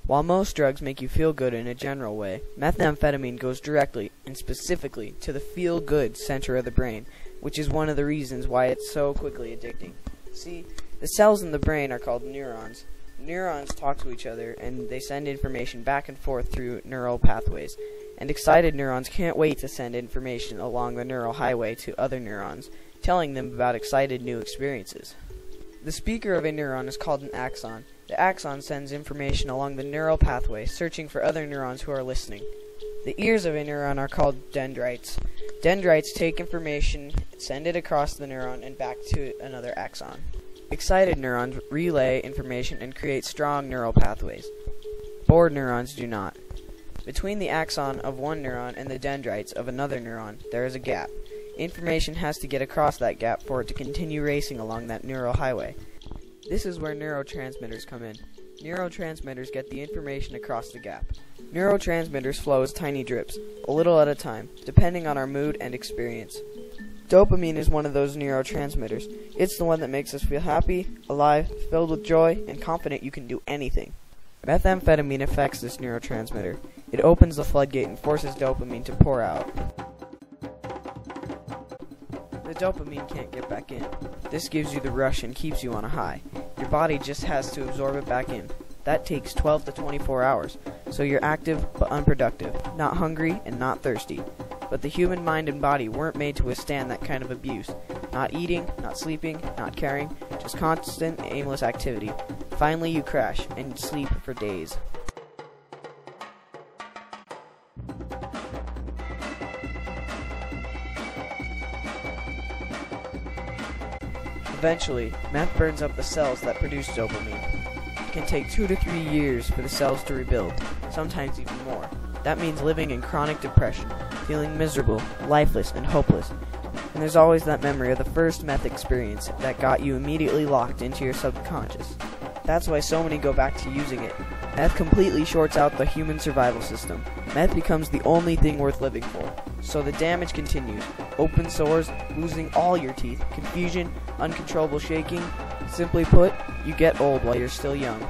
While most drugs make you feel good in a general way, methamphetamine goes directly and specifically to the feel-good center of the brain, which is one of the reasons why it's so quickly addicting. See, the cells in the brain are called neurons. Neurons talk to each other, and they send information back and forth through neural pathways. And excited neurons can't wait to send information along the neural highway to other neurons, telling them about excited new experiences. The speaker of a neuron is called an axon. The axon sends information along the neural pathway, searching for other neurons who are listening. The ears of a neuron are called dendrites. Dendrites take information, send it across the neuron, and back to another axon. Excited neurons relay information and create strong neural pathways. Bored neurons do not. Between the axon of one neuron and the dendrites of another neuron, there is a gap. Information has to get across that gap for it to continue racing along that neural highway. This is where neurotransmitters come in. Neurotransmitters get the information across the gap. Neurotransmitters flow as tiny drips, a little at a time, depending on our mood and experience. Dopamine is one of those neurotransmitters. It's the one that makes us feel happy, alive, filled with joy, and confident you can do anything. Methamphetamine affects this neurotransmitter. It opens the floodgate and forces dopamine to pour out. The dopamine can't get back in. This gives you the rush and keeps you on a high. Your body just has to absorb it back in. That takes 12 to 24 hours, so you're active but unproductive, not hungry and not thirsty. But the human mind and body weren't made to withstand that kind of abuse. Not eating, not sleeping, not caring, just constant, aimless activity. Finally you crash and sleep for days. Eventually, meth burns up the cells that produce dopamine. It can take 2 to 3 years for the cells to rebuild, sometimes even more. That means living in chronic depression, feeling miserable, lifeless, and hopeless. And there's always that memory of the first meth experience that got you immediately locked into your subconscious. That's why so many go back to using it. Meth completely shorts out the human survival system. Meth becomes the only thing worth living for. So the damage continues. Open sores, losing all your teeth, confusion, uncontrollable shaking. Simply put, you get old while you're still young.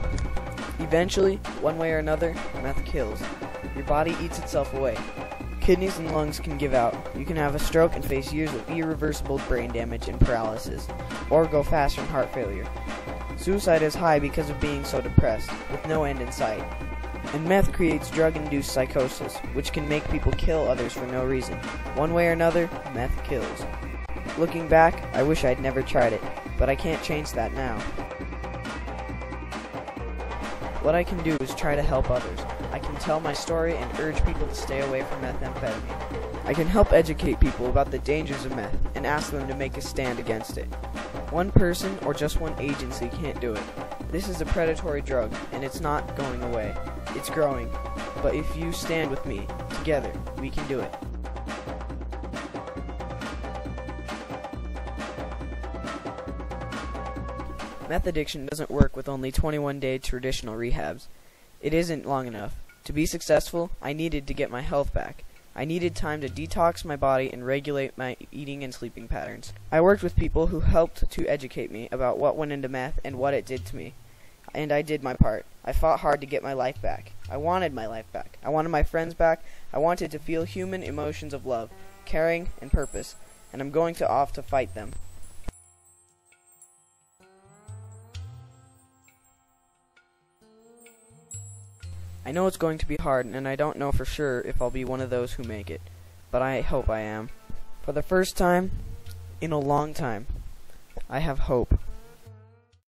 Eventually, one way or another, meth kills. Your body eats itself away. Kidneys and lungs can give out. You can have a stroke and face years of irreversible brain damage and paralysis, or go fast from heart failure. Suicide is high because of being so depressed, with no end in sight. And meth creates drug-induced psychosis, which can make people kill others for no reason. One way or another, meth kills. Looking back, I wish I'd never tried it, but I can't change that now. What I can do is try to help others. I can tell my story and urge people to stay away from methamphetamine. I can help educate people about the dangers of meth and ask them to make a stand against it. One person or just one agency can't do it. This is a predatory drug, and it's not going away. It's growing. But if you stand with me, together, we can do it. Meth addiction doesn't work with only 21-day traditional rehabs. It isn't long enough. To be successful, I needed to get my health back. I needed time to detox my body and regulate my eating and sleeping patterns. I worked with people who helped to educate me about what went into meth and what it did to me. And I did my part. I fought hard to get my life back. I wanted my life back. I wanted my friends back. I wanted to feel human emotions of love, caring, and purpose. And I'm going off to fight them. I know it's going to be hard, and I don't know for sure if I'll be one of those who make it, but I hope I am. For the first time in a long time, I have hope.